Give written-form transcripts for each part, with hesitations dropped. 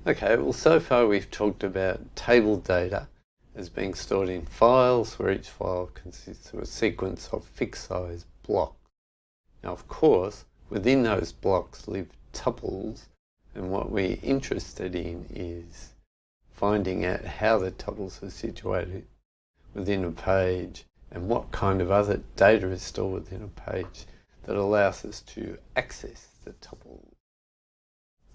Okay, well so far we've talked about table data as being stored in files where each file consists of a sequence of fixed size blocks. Now of course, within those blocks live tuples, and what we're interested in is finding out how the tuples are situated within a page and what kind of other data is stored within a page that allows us to access the tuples.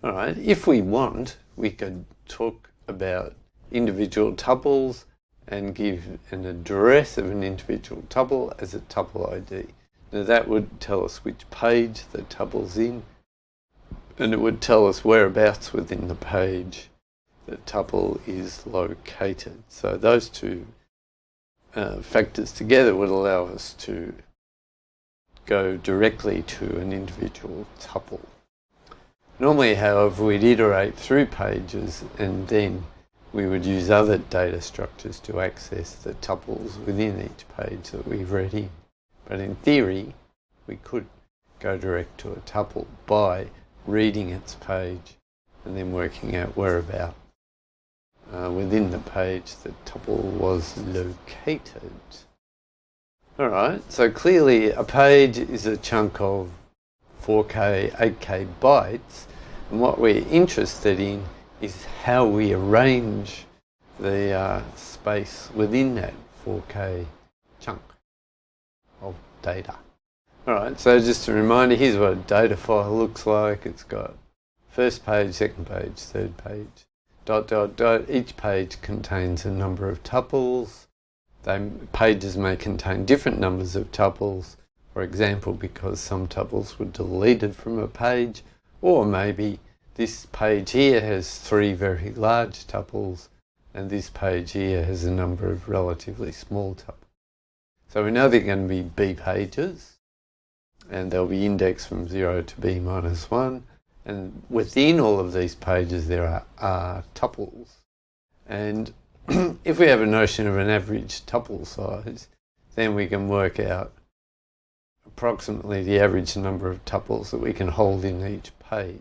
Alright, if we want, we could talk about individual tuples and give an address of an individual tuple as a tuple ID. Now that would tell us which page the tuple's in, and it would tell us whereabouts within the page the tuple is located. So those two factors together would allow us to go directly to an individual tuple. Normally, however, we'd iterate through pages and then we would use other data structures to access the tuples within each page that we've read in. But in theory, we could go direct to a tuple by reading its page and then working out whereabouts within the page the tuple was located. Alright, so clearly a page is a chunk of 4K, 8K bytes, and what we're interested in is how we arrange the space within that 4K chunk of data. Alright, so just a reminder, here's what a data file looks like. It's got first page, second page, third page, ... Each page contains a number of tuples. Pages may contain different numbers of tuples, for example, because some tuples were deleted from a page, or maybe this page here has 3 very large tuples and this page here has a number of relatively small tuples. So we know they're going to be B pages, and they'll be indexed from 0 to B minus 1, and within all of these pages there are tuples. And if we have a notion of an average tuple size, then we can work out approximately the average number of tuples that we can hold in each page,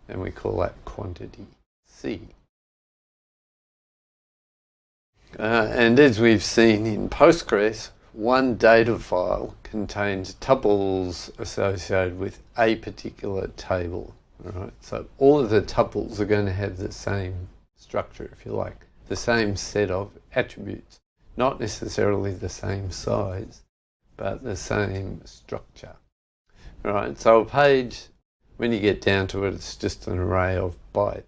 and we call that quantity C. And as we've seen in Postgres, one data file contains tuples associated with a particular table. Right? So all of the tuples are going to have the same structure, if you like, the same set of attributes, not necessarily the same size, but the same structure. Right? So a page, when you get down to it, it's just an array of bytes.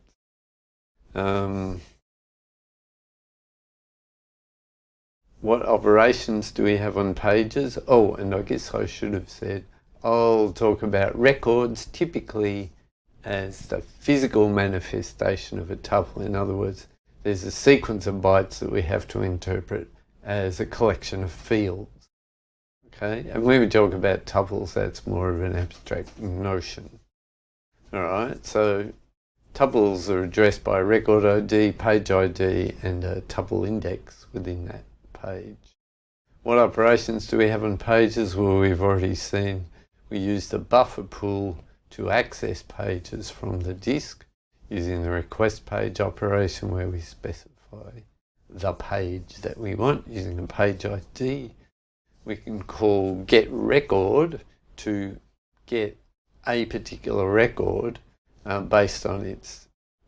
What operations do we have on pages? Oh, and I guess I should have said, I'll talk about records typically as the physical manifestation of a tuple. In other words, there's a sequence of bytes that we have to interpret as a collection of fields. Okay, and when we talk about tuples, that's more of an abstract notion. Alright, so tuples are addressed by record ID, page ID, and a tuple index within that page. What operations do we have on pages? Well, we've already seen we use the buffer pool to access pages from the disk using the request page operation, where we specify the page that we want using the page ID. We can call getRecord to get a particular record based on its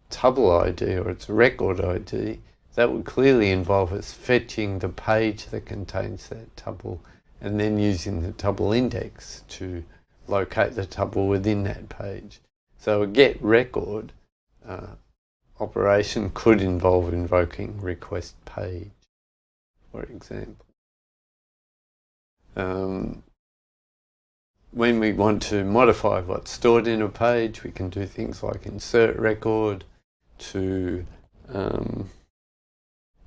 tuple ID or its record ID. That would clearly involve us fetching the page that contains that tuple and then using the tuple index to locate the tuple within that page. So a getRecord operation could involve invoking request page, for example. When we want to modify what's stored in a page, we can do things like insert record to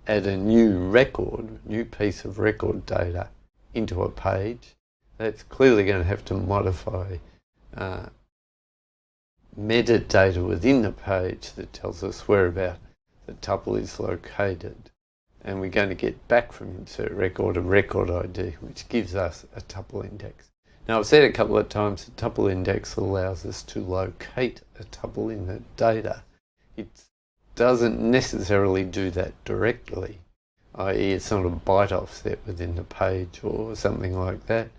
add a new piece of record data into a page. That's clearly going to have to modify metadata within the page that tells us whereabout the tuple is located. And we're going to get back from insert record a record ID, which gives us a tuple index. Now I've said a couple of times the tuple index allows us to locate a tuple in the data. It's doesn't necessarily do that directly, i.e. it's not a byte offset within the page or something like that.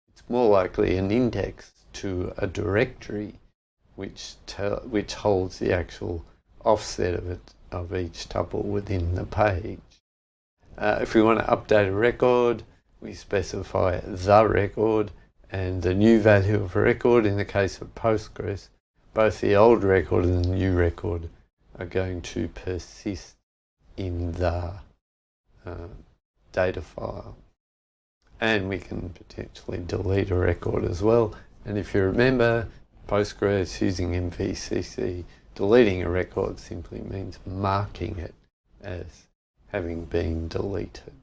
It's more likely an index to a directory which holds the actual offset of each tuple within the page. If we want to update a record, we specify the record and the new value of a record. In the case of Postgres, both the old record and the new record are going to persist in the data file. And we can potentially delete a record as well. And if you remember, Postgres using MVCC, deleting a record simply means marking it as having been deleted.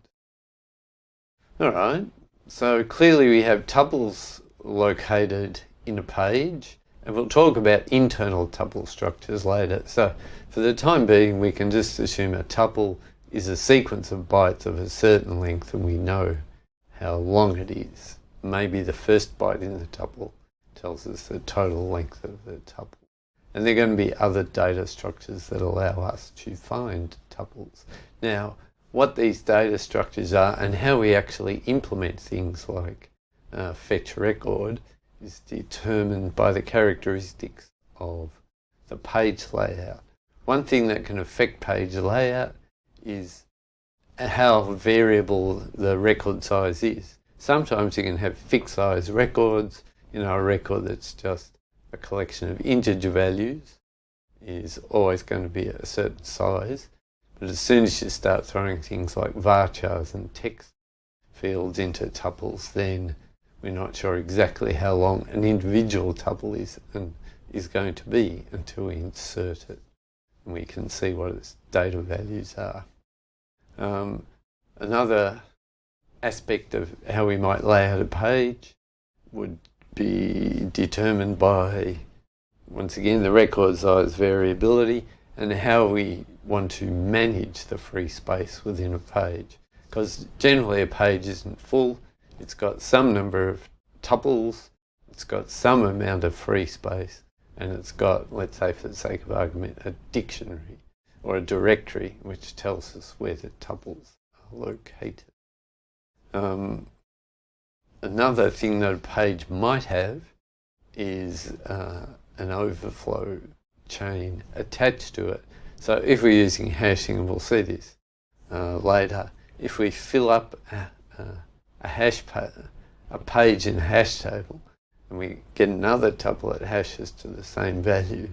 Alright, so clearly we have tuples located in a page, and we'll talk about internal tuple structures later. So for the time being, we can just assume a tuple is a sequence of bytes of a certain length, and we know how long it is. Maybe the first byte in the tuple tells us the total length of the tuple. And there are going to be other data structures that allow us to find tuples. Now, what these data structures are and how we actually implement things like fetch record is determined by the characteristics of the page layout. One thing that can affect page layout is how variable the record size is. Sometimes you can have fixed size records. A record that's just a collection of integer values is always going to be a certain size. But as soon as you start throwing things like varchars and text fields into tuples, then we're not sure exactly how long an individual tuple is going to be until we insert it. And we can see what its data values are. Another aspect of how we might lay out a page would be determined by, once again, the record size variability and how we want to manage the free space within a page. Because generally a page isn't full, it's got some number of tuples, it's got some amount of free space, and it's got, let's say for the sake of argument, a dictionary or a directory which tells us where the tuples are located. Another thing that a page might have is an overflow chain attached to it. So if we're using hashing, and we'll see this later, if we fill up a page in a hash table and we get another tuple that hashes to the same value,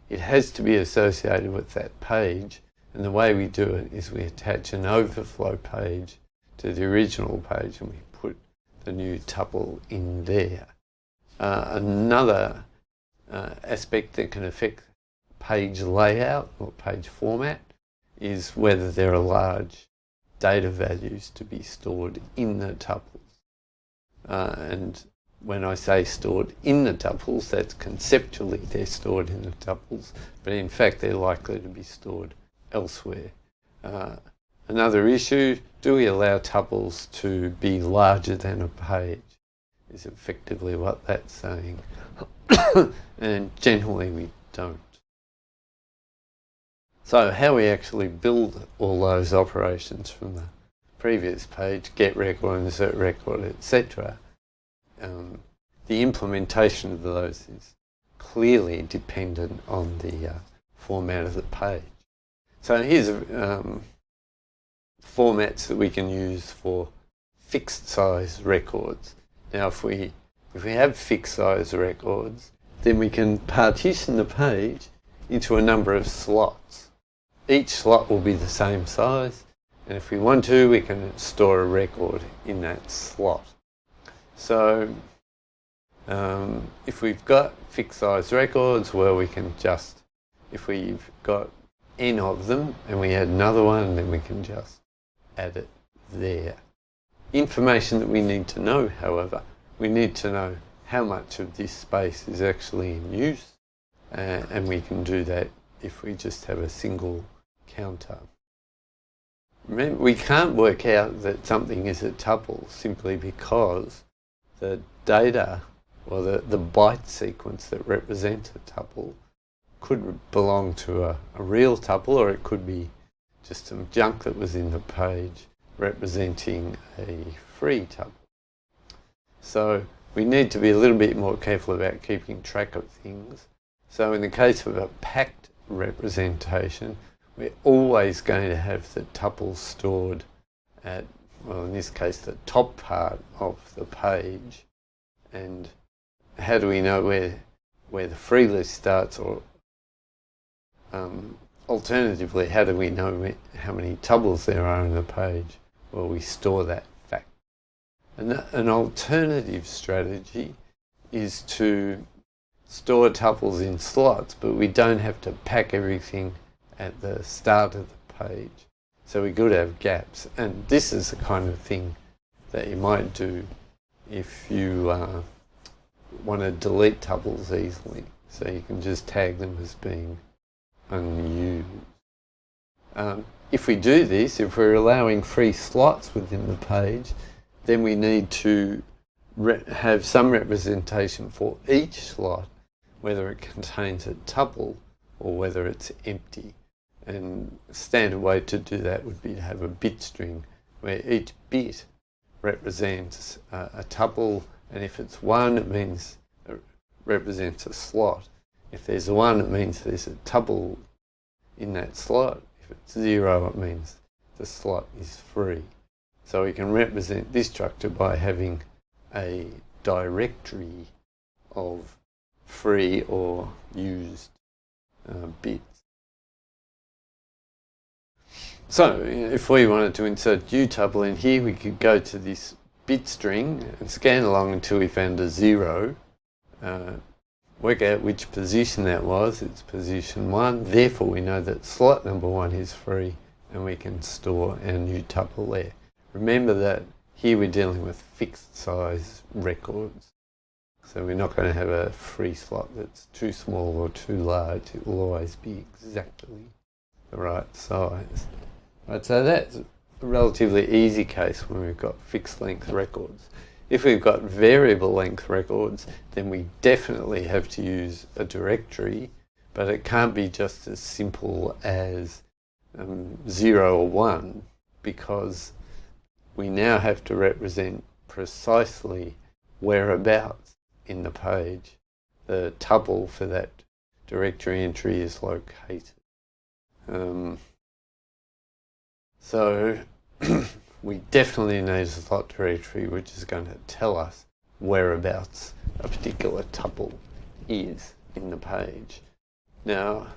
it has to be associated with that page. And the way we do it is we attach an overflow page to the original page and we put the new tuple in there. Another aspect that can affect page layout or page format is whether there are large data values to be stored in the tuples. And when I say stored in the tuples, that's conceptually they're stored in the tuples, but in fact they're likely to be stored elsewhere. Another issue, do we allow tuples to be larger than a page? Is effectively what that's saying. And generally we don't. So how we actually build all those operations from the previous page, get record, insert record, etc., the implementation of those is clearly dependent on the format of the page. So here's formats that we can use for fixed size records. Now if we have fixed size records, then we can partition the page into a number of slots. Each slot will be the same size, and if we want to, we can store a record in that slot. So if we've got fixed size records, well, we can just, if we've got n of them and we add another one, then we can just add it there. Information that we need to know, however, we need to know how much of this space is actually in use, and we can do that if we just have a single counter. Remember, we can't work out that something is a tuple simply because the data, or the byte sequence that represents a tuple, could belong to a real tuple, or it could be just some junk that was in the page representing a free tuple. So we need to be a little bit more careful about keeping track of things. So in the case of a packed representation, we're always going to have the tuples stored at, well, in this case, the top part of the page. And how do we know where the free list starts, or alternatively, how do we know how many tuples there are on the page? Well, we store that fact. And an alternative strategy is to store tuples in slots, but we don't have to pack everything at the start of the page. So we could have gaps. And this is the kind of thing that you might do if you want to delete tuples easily. So you can just tag them as being unused. If we do this, if we're allowing free slots within the page, then we need to have some representation for each slot, whether it contains a tuple or whether it's empty. And a standard way to do that would be to have a bit string where each bit represents a tuple, and if it's 1, it means it represents a slot. If there's a 1, it means there's a tuple in that slot. If it's 0, it means the slot is free. So we can represent this structure by having a directory of free or used bits. So if we wanted to insert utuple in here, we could go to this bit string and scan along until we found a 0, work out which position that was. It's position 1, therefore we know that slot number 1 is free, and we can store our new tuple there. Remember that here we're dealing with fixed size records, so we're not going to have a free slot that's too small or too large. It will always be exactly the right size. Right, so that's a relatively easy case when we've got fixed length records. If we've got variable length records, then we definitely have to use a directory, but it can't be just as simple as 0 or 1, because we now have to represent precisely whereabouts in the page the tuple for that directory entry is located. So we definitely need a slot directory which is going to tell us whereabouts a particular tuple is in the page. Now,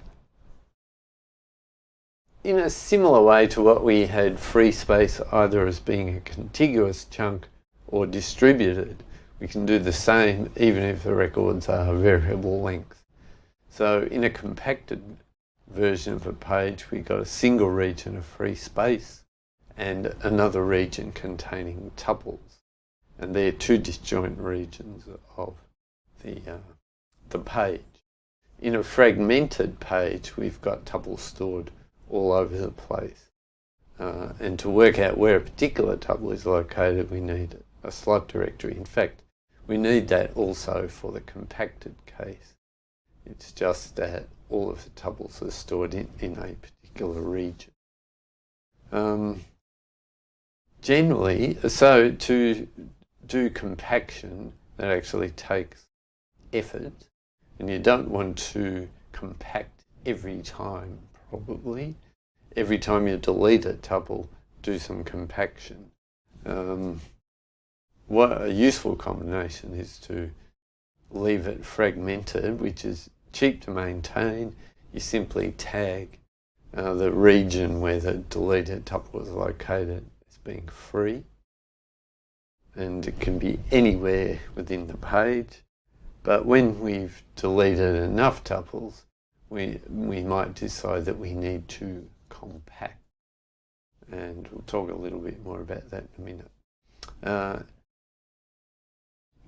in a similar way to what we had free space either as being a contiguous chunk or distributed, we can do the same even if the records are variable length. So in a compacted version of a page, we've got a single region of free space and another region containing tuples, and they're two disjoint regions of the page. In a fragmented page, we've got tuples stored all over the place, and to work out where a particular tuple is located, we need a slot directory. In fact, we need that also for the compacted case. It's just that all of the tuples are stored in a particular region. Generally, so to do compaction, that actually takes effort, and you don't want to compact every time, probably. Every time you delete a tuple, do some compaction. What a useful combination is to leave it fragmented, which is cheap to maintain. You simply tag the region where the deleted tuple is located as being free, and it can be anywhere within the page. But when we've deleted enough tuples, we might decide that we need to compact, and we'll talk a little bit more about that in a minute.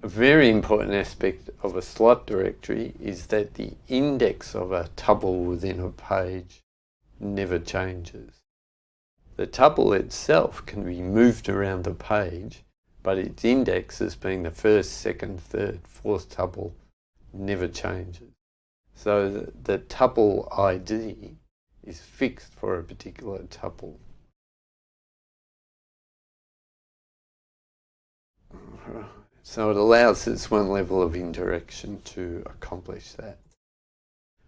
A very important aspect of a slot directory is that the index of a tuple within a page never changes. The tuple itself can be moved around the page, but its index as being the first, second, third, fourth tuple never changes. So the tuple ID is fixed for a particular tuple. So it allows this one level of indirection to accomplish that.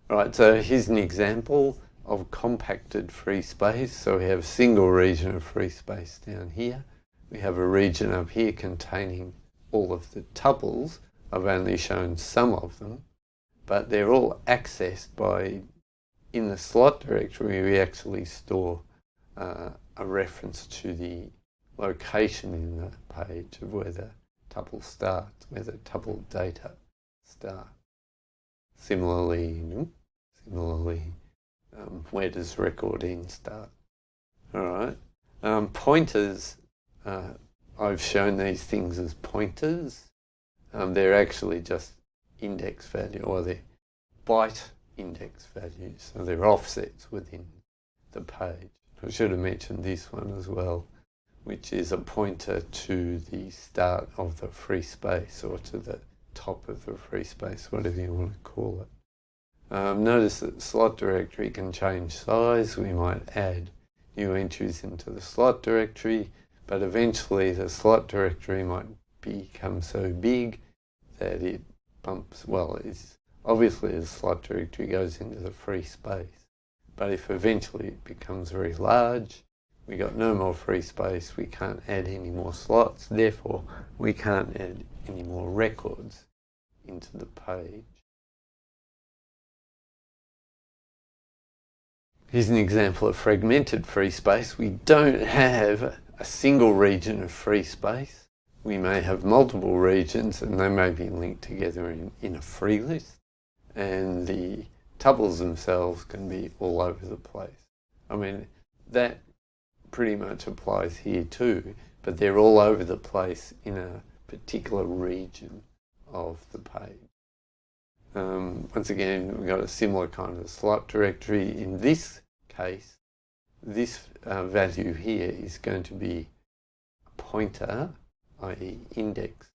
Right, so here's an example of compacted free space. So we have a single region of free space down here. We have a region up here containing all of the tuples. I've only shown some of them, but they're all accessed by, in the slot directory, we actually store a reference to the location in the page of where the tuple starts, where the tuple data starts. Similarly, where does record n start? All right. Pointers, I've shown these things as pointers. They're actually just index value, or they're byte index values, so they're offsets within the page. I should have mentioned this one as well, which is a pointer to the start of the free space, or to the top of the free space, whatever you want to call it. Notice that the slot directory can change size. We might add new entries into the slot directory, but eventually the slot directory might become so big that it bumps, well, it's obviously the slot directory goes into the free space, but if eventually it becomes very large, we got no more free space, we can't add any more slots, therefore we can't add any more records into the page. Here's an example of fragmented free space. We don't have a single region of free space. We may have multiple regions and they may be linked together in a free list, and the tuples themselves can be all over the place. I mean, that pretty much applies here too, but they're all over the place in a particular region of the page. Once again, we've got a similar kind of slot directory. In this case, this value here is going to be a pointer, i.e. index,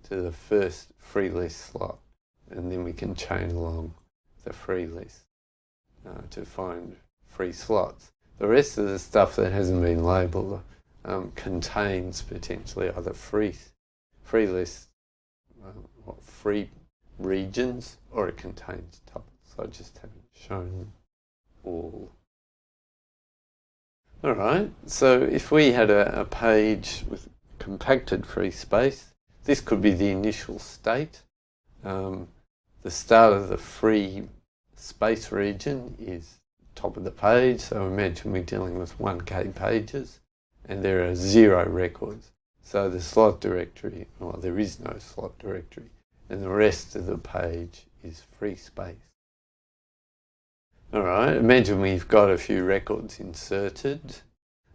to the first free list slot, and then we can chain along the free list to find free slots. The rest of the stuff that hasn't been labelled contains potentially either free lists, free regions, or it contains tuples. So I just haven't shown them all. All right, so if we had a page with compacted free space, this could be the initial state. The start of the free space region is top of the page, so imagine we're dealing with 1K pages and there are 0 records. So the slot directory, well, there is no slot directory, and the rest of the page is free space. All right, imagine we've got a few records inserted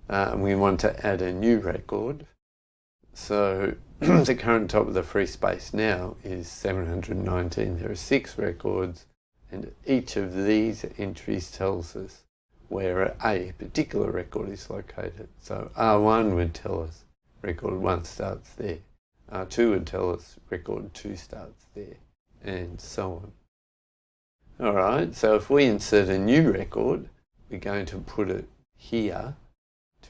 and we want to add a new record. So the current top of the free space now is 719. There are 6 records, and each of these entries tells us where a particular record is located. So R1 would tell us record 1 starts there. R2 would tell us record 2 starts there, and so on. All right, so if we insert a new record, we're going to put it here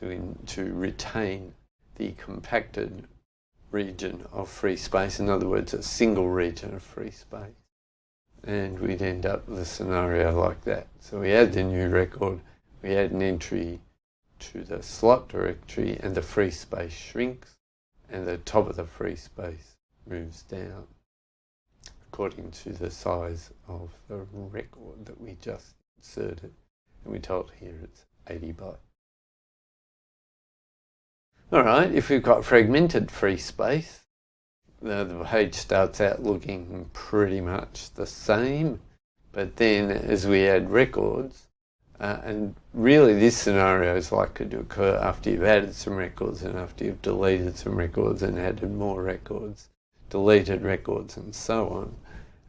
to retain the compacted region of free space, in other words, a single region of free space. And we'd end up with a scenario like that. So we add the new record, we add an entry to the slot directory, and the free space shrinks, and the top of the free space moves down according to the size of the record that we just inserted. And we're told here it's 80 bytes. All right, if we've got fragmented free space, the page starts out looking pretty much the same, but then as we add records, and really this scenario is likely to occur after you've added some records and after you've deleted some records and added more records, deleted records, and so on.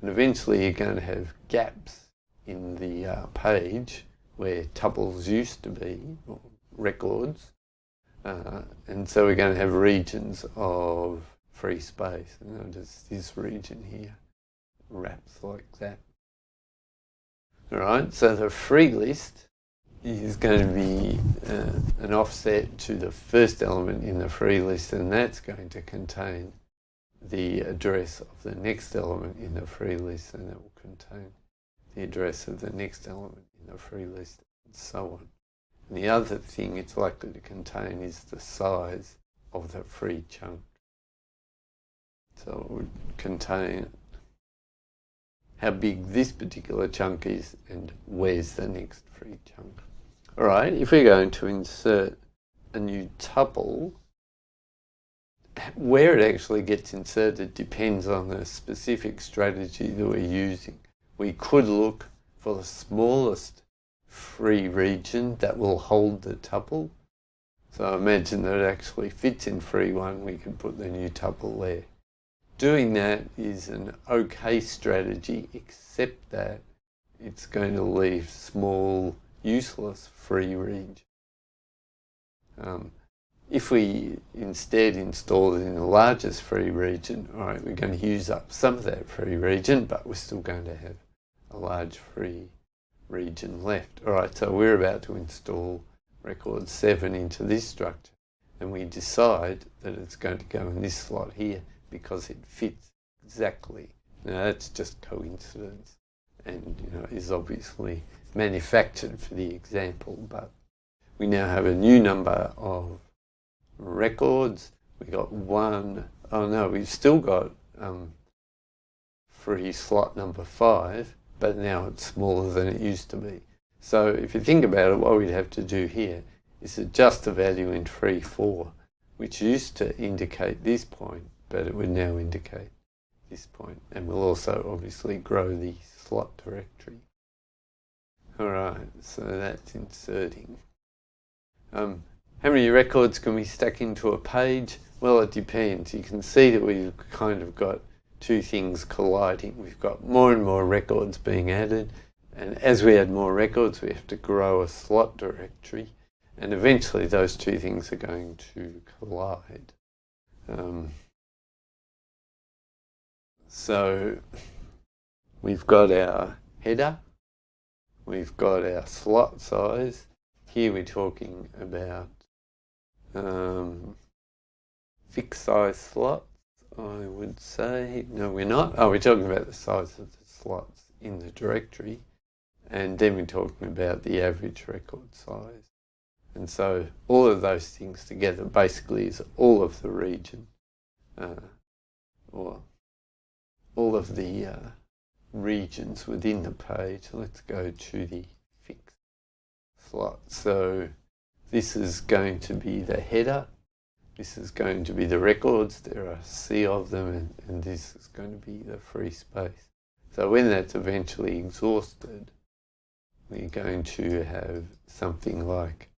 And eventually you're going to have gaps in the page where tuples used to be, or records, and so we're going to have regions of free space. And notice this region here wraps like that. All right, so the free list is going to be an offset to the first element in the free list, and that's going to contain the address of the next element in the free list, and that will contain the address of the next element in the free list, and so on. And the other thing it's likely to contain is the size of the free chunk. So it would contain how big this particular chunk is and where's the next free chunk. All right, if we're going to insert a new tuple, where it actually gets inserted depends on the specific strategy that we're using. We could look for the smallest free region that will hold the tuple. So imagine that it actually fits in free 1, we can put the new tuple there. Doing that is an okay strategy, except that it's going to leave small, useless free region. If we instead install it in the largest free region, all right, we're going to use up some of that free region, but we're still going to have a large free region left. All right, so we're about to install record 7 into this structure, and we decide that it's going to go in this slot here because it fits exactly. Now that's just coincidence, and is obviously manufactured for the example, but we now have a new number of records. We got we've still got free slot number 5, but now it's smaller than it used to be. So if you think about it, what we'd have to do here is adjust the value in free 4, which used to indicate this point, but it would now indicate this point. And we'll also obviously grow the slot directory. All right, so that's inserting. How many records can we stack into a page? Well, it depends. You can see that we've kind of got two things colliding. We've got more and more records being added, and as we add more records, we have to grow a slot directory, and eventually those two things are going to collide. So we've got our header, we've got our slot size. Here we're talking about fixed size slots, I would say. No, we're not. Oh, we're talking about the size of the slots in the directory, and then we're talking about the average record size. And so all of those things together basically is all of the region, or all of the regions within the page. Let's go to the fixed slot. So this is going to be the header. This is going to be the records. There are C of them, and this is going to be the free space. So when that's eventually exhausted, we're going to have something like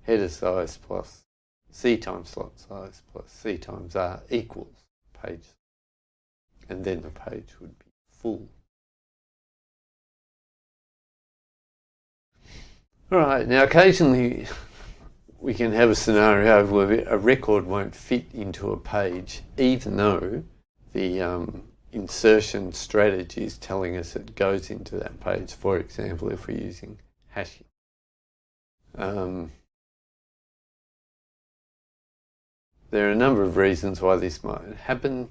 header size plus C times slot size plus C times R equals page. And then the page would be full. All right, now occasionally we can have a scenario where a record won't fit into a page, even though the insertion strategy is telling us it goes into that page. For example, if we're using hashing. There are a number of reasons why this might happen.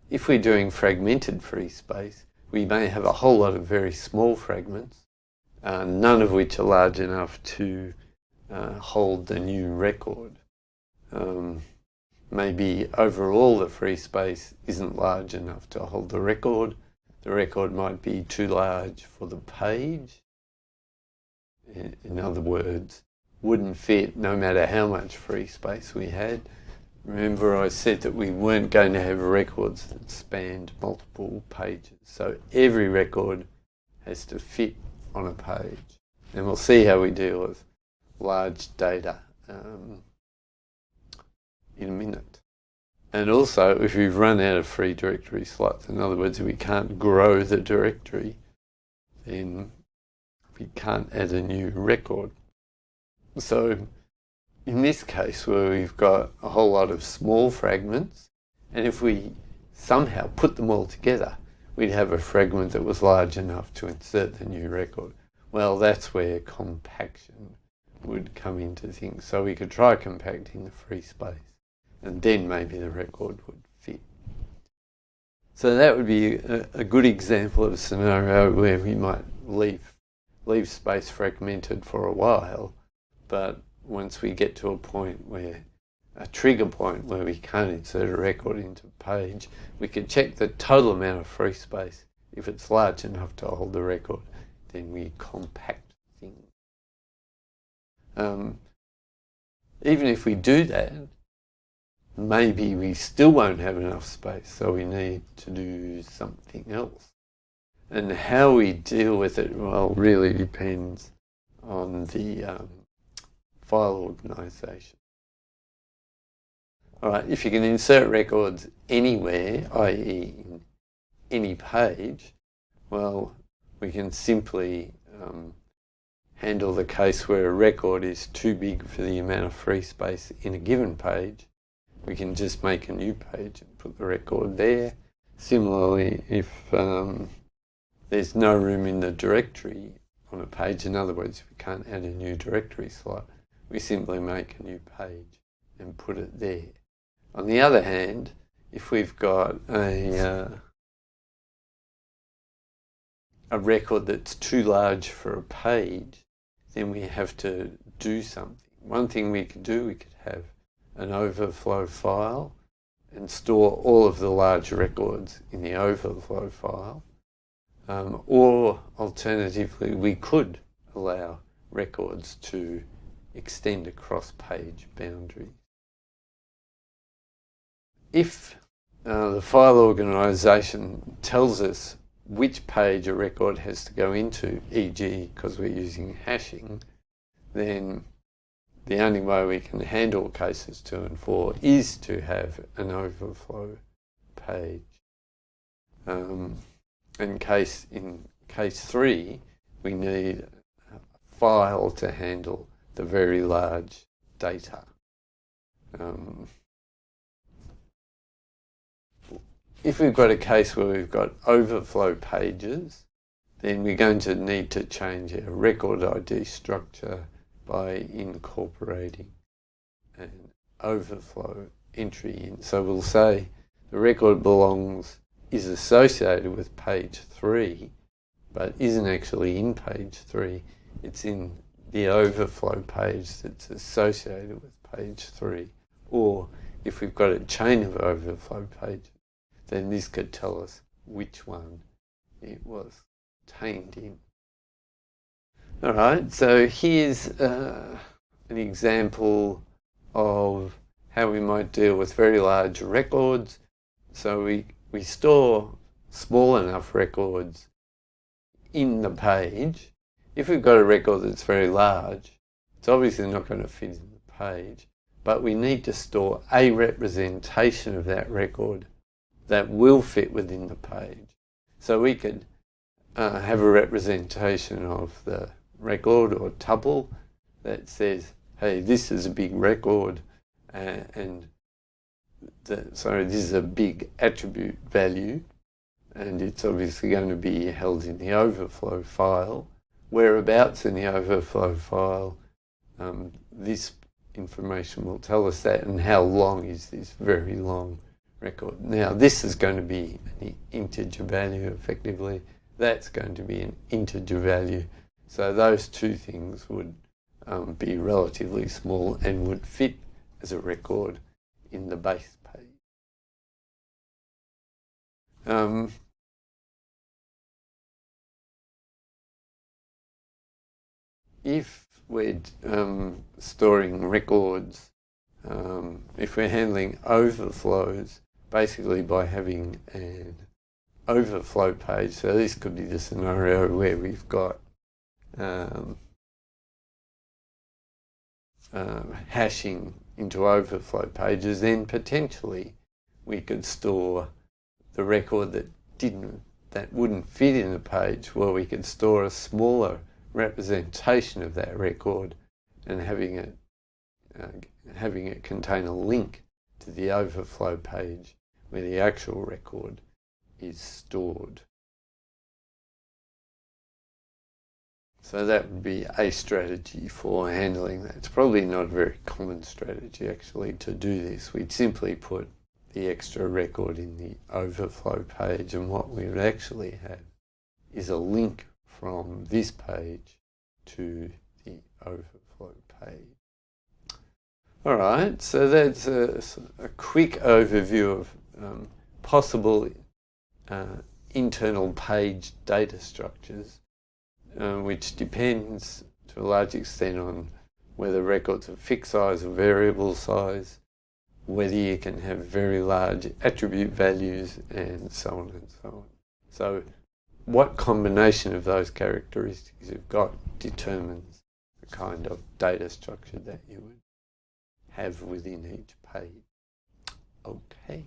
If we're doing fragmented free space, we may have a whole lot of very small fragments, none of which are large enough to hold the new record. Maybe overall the free space isn't large enough to hold the record. The record might be too large for the page. In other words, wouldn't fit no matter how much free space we had. Remember I said that we weren't going to have records that spanned multiple pages. So every record has to fit on a page. And we'll see how we deal with large data in a minute. And also, if we've run out of free directory slots, in other words, if we can't grow the directory, then we can't add a new record. So in this case, where we've got a whole lot of small fragments, and if we somehow put them all together, we'd have a fragment that was large enough to insert the new record. Well, that's where compaction would come into things. So we could try compacting the free space, and then maybe the record would fit. So that would be a good example of a scenario where we might leave space fragmented for a while, but once we get to a trigger point where we can't insert a record into a page, we can check the total amount of free space. If it's large enough to hold the record, then we compact things. Even if we do that, maybe we still won't have enough space, so we need to do something else. And how we deal with it, well, really depends on the file organisation. All right, if you can insert records anywhere, i.e. in any page, well, we can simply handle the case where a record is too big for the amount of free space in a given page. We can just make a new page and put the record there. Similarly, if there's no room in the directory on a page, in other words, if we can't add a new directory slot, we simply make a new page and put it there. On the other hand, if we've got a record that's too large for a page, then we have to do something. One thing we could do, we could have an overflow file and store all of the large records in the overflow file. Or alternatively, we could allow records to extend across page boundaries. If the file organisation tells us which page a record has to go into, e.g. because we're using hashing, then the only way we can handle cases 2 and 4 is to have an overflow page. In case 3, we need a file to handle the very large data. If we've got a case where we've got overflow pages, then we're going to need to change our record ID structure by incorporating an overflow entry in. So we'll say the record is associated with page 3, but isn't actually in page 3. It's in the overflow page that's associated with page 3. Or if we've got a chain of overflow pages, then this could tell us which one it was contained in. All right, so here's an example of how we might deal with very large records. So we store small enough records in the page. If we've got a record that's very large, it's obviously not going to fit in the page, but we need to store a representation of that record that will fit within the page. So we could have a representation of the record or tuple that says, hey, this is a big record this is a big attribute value, and it's obviously going to be held in the overflow file. Whereabouts in the overflow file, this information will tell us that, and how long is this very long record. Now this is going to be an integer value effectively, that's going to be an integer value. So those two things would be relatively small and would fit as a record in the base page. If we're storing records, if we're handling overflows, basically by having an overflow page, so this could be the scenario where we've got hashing into overflow pages, then potentially we could store the record that wouldn't fit in a page. Well, we could store a smaller representation of that record and having it contain a link to the overflow page where the actual record is stored. So that would be a strategy for handling that. It's probably not a very common strategy actually to do this. We'd simply put the extra record in the overflow page, and what we would actually have is a link from this page to the overflow page. All right, so that's a quick overview of possible internal page data structures, which depends to a large extent on whether records are fixed size or variable size, whether you can have very large attribute values, and so on and so on. So what combination of those characteristics you've got determines the kind of data structure that you would have within each page. Okay.